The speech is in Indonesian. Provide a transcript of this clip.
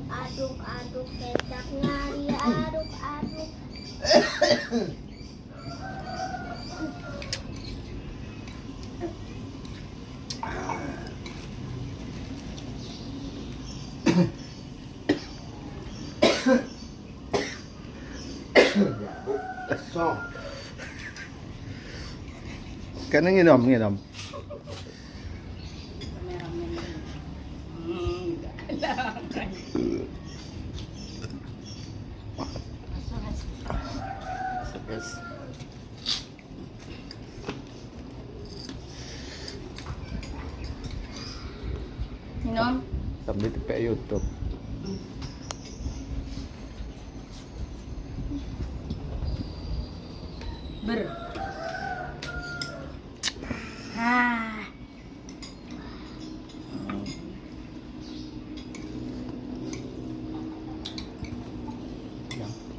aduk kecapnya diaduk Cái nó nghe đầm Minum. Sambil tepek YouTube. Ber. Ah. Yang